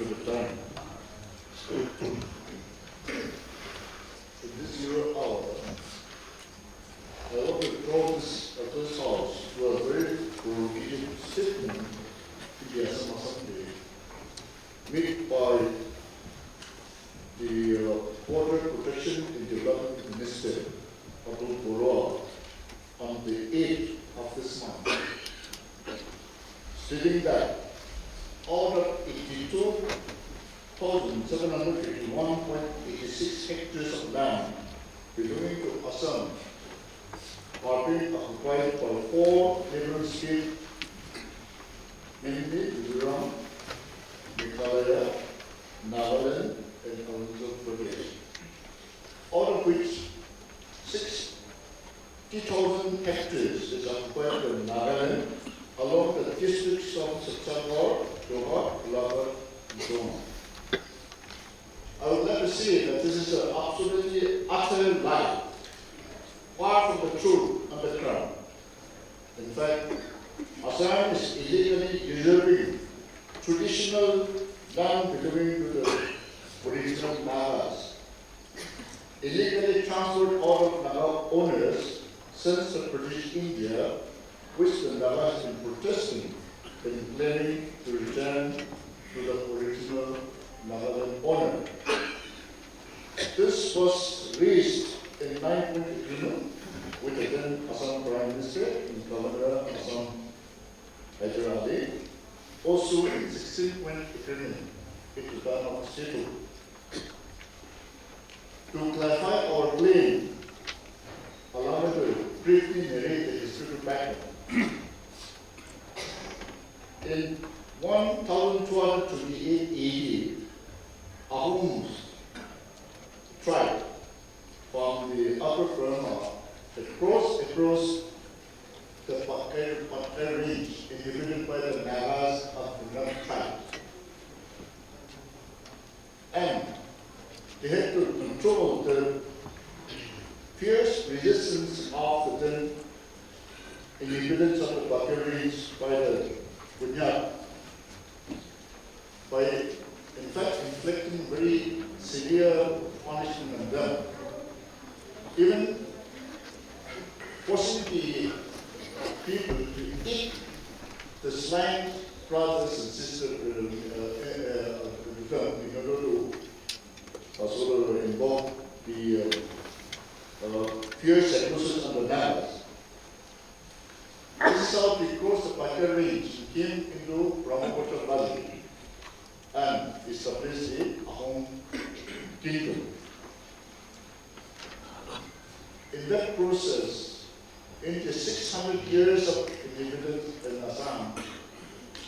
for the time. In this zero hour, I want to draw this house to a very provocative statement to the Assam Assembly made by the Border Protection and Development Minister, Atul Bora, on the 8th of this month, stating that out of 82,751.86 hectares of land belonging to Assam are being occupied by 4 neighboring states, namely Mizoram, Meghalaya, Nagaland, and Arunachal Pradesh, out of which 60,000 hectares is occupied by Nagaland along the districts of Satchagawad, Johar, Golaghat, and so on. I would like to say that this is an absolutely utter lie, far from the truth on the ground. In fact, Assam is illegally usurping traditional land belonging to the original Nagas, illegally transferred out of Naga owners since the British India, which the Nagas have been protesting and claiming to return to the original Nagaland owner. This was raised in 9-point agreement with the then Assam Prime Minister and Governor Assam Hyderabad, also in 16-point agreement it was done on statehood. To clarify our claim, allow me to briefly narrate the historical background. In 1228 AD, Ahom's tribe from the Upper Burma across the Patkai range inhabited by the Nagas of the North tribe. And they had to control the fierce resistance of the then inhabitants of the Patkai range by the Bunyad, by in fact inflicting very severe punishment on them, even forcing the people to eat the slain brothers and sisters in order to sort of invoke the fierce abuses on the Nagas. This is how they crossed the Patkai range, came into Brahmaputra Valley, and established the Ahom kingdom. In that process, in the 600 years of independence in Assam,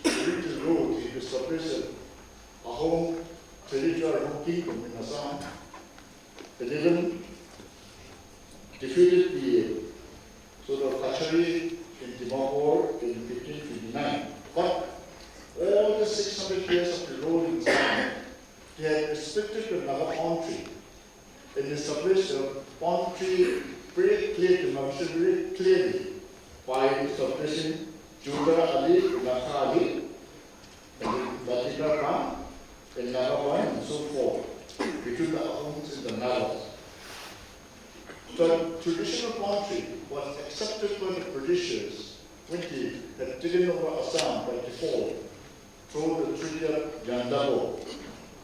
during the road, he established a Ahom territorial Ahom kingdom in Assam, and even defeated the sort of Kachari in Dimapur in 1559. But all the 600 years of the rule in Assam, they had restricted the Naga palm tree and established a palm tree very clearly by establishing Judha Ali, Naka Ali, and Latika Khan, and Naga Wan, and so forth, between the Ahoms and the Nagas. The traditional palm tree was accepted by the Britishers when they had taken over Assam by default through the Treaty of Jandabo,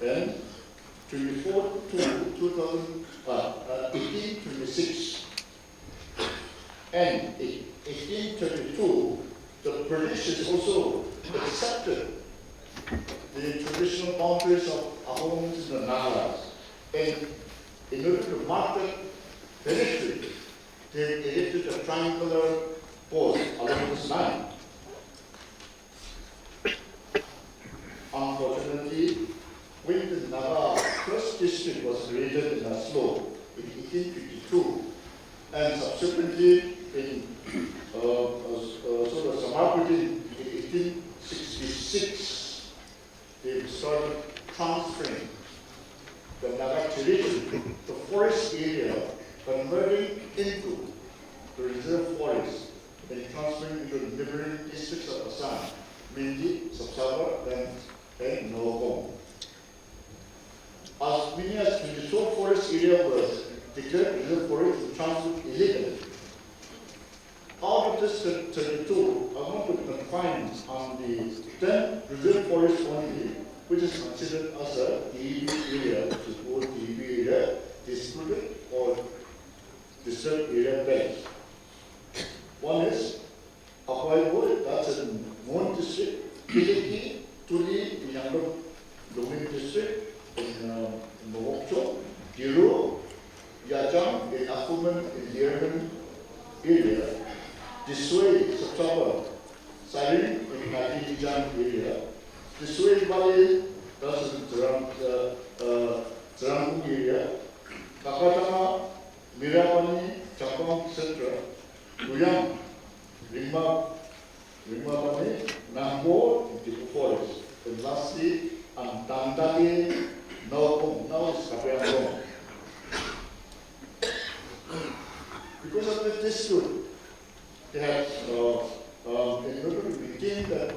and 1826. And in 1832, the Britishers also accepted the traditional boundaries of Ahoms and the Nagas. And in order to mark that territory, they erected a triangular post along this line. Unfortunately, when the Naga first district was created in Oslo in 1852, and subsequently in sort of Samarkand in 1866, they started transferring the Naga territory, the forest area, converting into the reserve forest and transferring into the neighboring districts of Assam, mainly Sabsawa and Nogong. as many as 24 forest area was declared reserve forest and transferred illegally. Out of this 32, I want to confine on the 10 reserve forests only, which is considered as a DEB area, which is both DEB area, disputed or disturbed area belt. One is Apoy, that's in Mon district, Kiliki, Tuli, in Yangdok, Loming district, in Mawokcho, Giro, Yajam, in Akuman, in Yereman area, Disway, September, Siren, in Nadijan area, Disway Valley, that's in Zerang area, Kakatama, Mirabani, Chapang, etc., Guyang, Rimabani, Nambo, in the forest, and lastly, Antandaki, now is Kapayangong. Because of the dispute, they have, in order to maintain that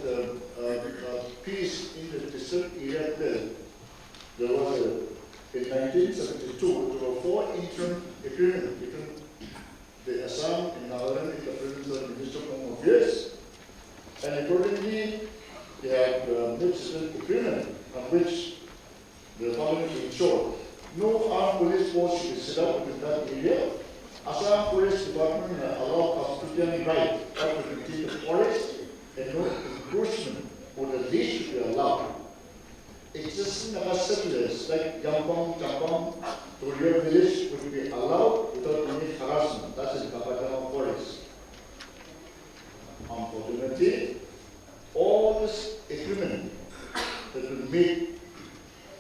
peace in the district area bill, there was in 1972, there were 4 interim agreements between the Assam and Nagaland in the presence of the Minister of Home Affairs. And accordingly, they had mixed agreement on which the Parliament ensured no armed police force should be set up in that area. Assam Police Department allowed custodian right to maintain the forest and no encroachment or the leash should be allowed. Existing settlers like Yampang, Champang, Toria village would be allowed without any harassment. That's in Kapatama forest. Unfortunately, all this agreement that was made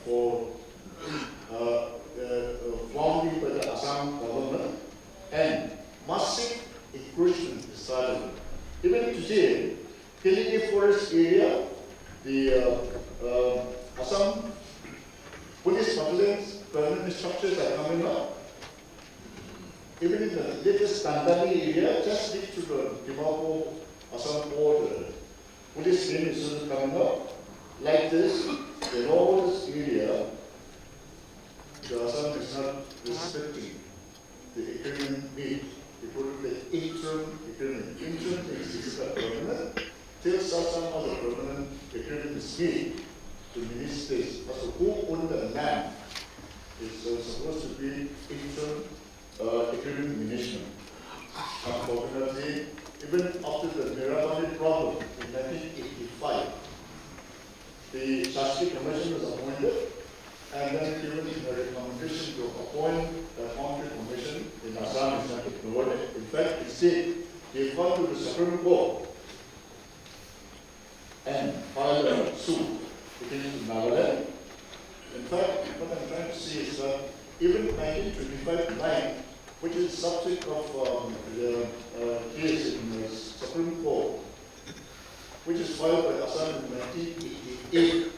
for formally by the Assam government and massive encroachment started. Even today, Kiliki forest area, the Assam police surveillance permanent structures are coming up. Even in the latest Tandali area, just next to the Dimapur Assam border, police training is coming up. Like this, in all this area, the Assam is not respecting the agreement made. They put it the interim agreement. Interim is a permanent. Till such time as a permanent agreement is made to ministers as to who owned the land is supposed to be interim agreement management. Unfortunately, even after the Mirabani problem in 1985, the Shashki Commission was appointed and then given a recommendation to appoint a country commission in Assam. In fact, it said they gone to the Supreme Court and filed a suit against Nagaland. In fact, what I'm trying to say is that even 1925 line, which is the subject of the case in the Supreme Court, which is filed by Assam in 1988.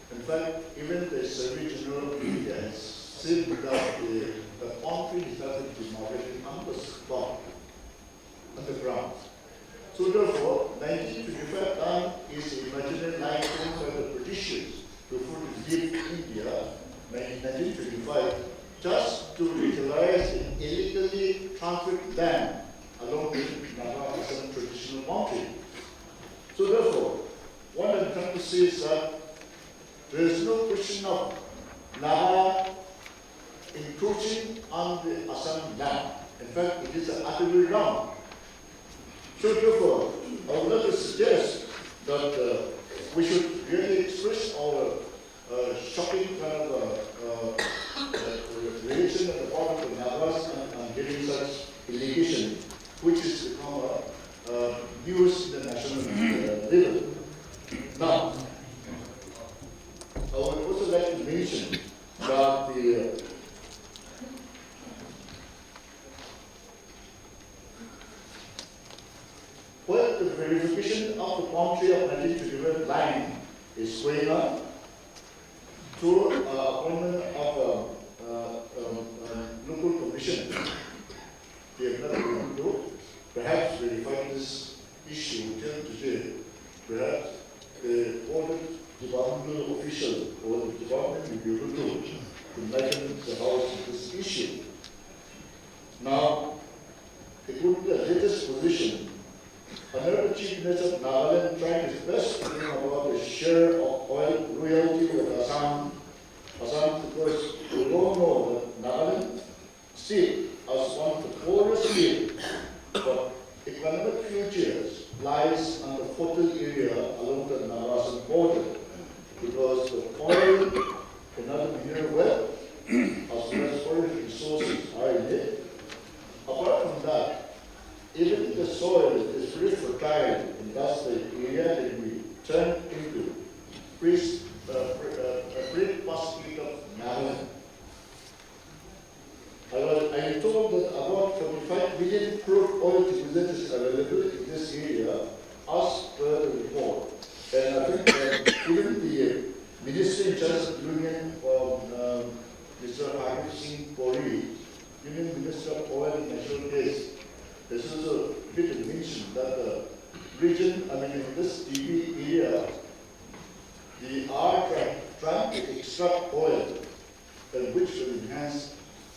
In fact, even the Survey General of India has said that the country started demolition underground. So therefore, 1925 line is a imaginary line formed by the Britishers before they leave India in 1925, just to utilize an illegally transferred land along with Naga Assam traditional boundary. So therefore, what I'm trying to say is that there is no question of Naga encroaching on the Assam land. In fact, it is the other way around. So therefore, I would like to suggest that we should really express our shocking kind of relation on the part of the Nagas and getting such allegation, which is become news in the national level. Now, I would also like to mention that the well, the verification of the boundary of 1921 line is going on through appointment of a local commission. They have not been able to perhaps verify this issue till today. Perhaps the order departmental official or the department will be able to enlighten the House of this issue. Now, it would be the latest position. Honorable Chief Minister of Nagaland tried his best to bring about a share of oil royalty with Assam, because we all know that Nagaland state as one of the poorest states, but economic futures lies on the fertile area along the Nagaland border, because the oil and other mineral wealth as well as oil resources are in it. Apart from that, even if the soil is very fertile, and thus the area can be turned into a great basket of Nagaland. I am told that about 45 million crude oil equivalent is available in this area as per the report. And I think even the Minister in charge of Union, Mr. Hardeep Singh Puri, Union Minister of Oil and Natural Gas, has also mentioned that the region, in this DB area, they are trying to extract oil, which will enhance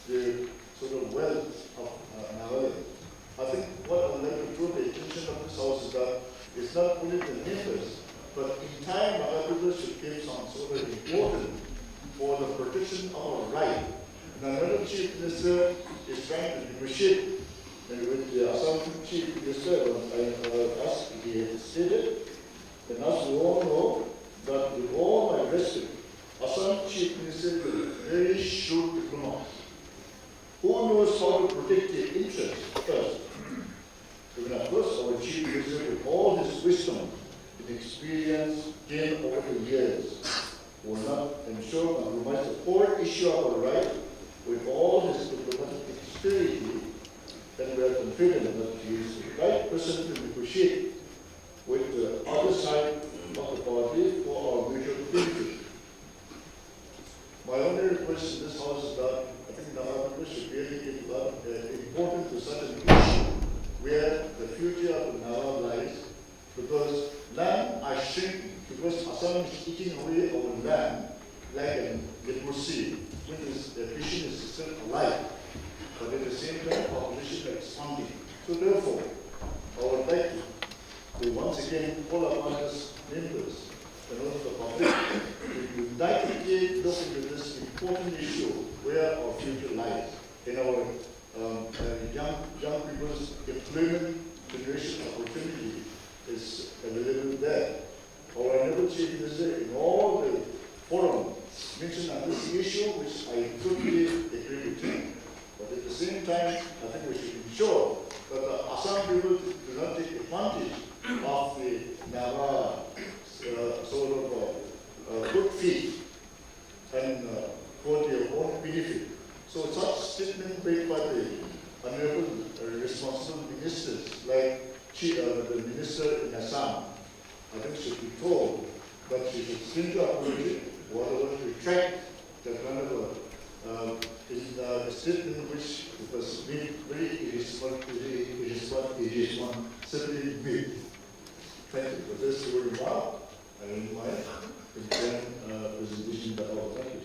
the sort of wealth of Nagaland. I think what I would like to draw the attention of this House is that it's not only the neighbors, but in time Nagaland should give some sort of importance for the protection of our right. And another Chief Minister is trying to negotiate with the Assam Chief Minister, as he has stated, and as we all know, that with all my respect, Assam Chief Minister is a very shrewd diplomat who knows how to protect their interests first. Even of course, our Chief Minister, with all his wisdom and experience gained over the years, will not ensure compromise the core issue of our right with all his diplomatic dexterity, and we are confident that he is the right person to negotiate with the other side of the party for our mutual benefit. My only request in this House is that I think Nagaland should really give importance to such an issue where the future of Nagaland lies, because land are shrinking, because Assam is eating away our land like a leprosy, which is the fishing is still alive, but at the same time population is expanding. So therefore, I would like to once again call upon us members and also the public to unitedly look into this important issue where our future lies in our young people's employment generation opportunity is available there. Our Honorable Chief Minister in all the forums mentioned on this issue, which I totally agree with him. But at the same time, I think we should ensure that the Assam people do not take advantage of the Naga sort of good feet and for their own benefit. So such statement made by the honorable responsible ministers like the minister in Assam, I think should be told that she should simply apologize, whatever to retract the kind of a statement which was made very irresponsibly made. Thank you for this very well. I don't mind. Presentation that all. Thank you.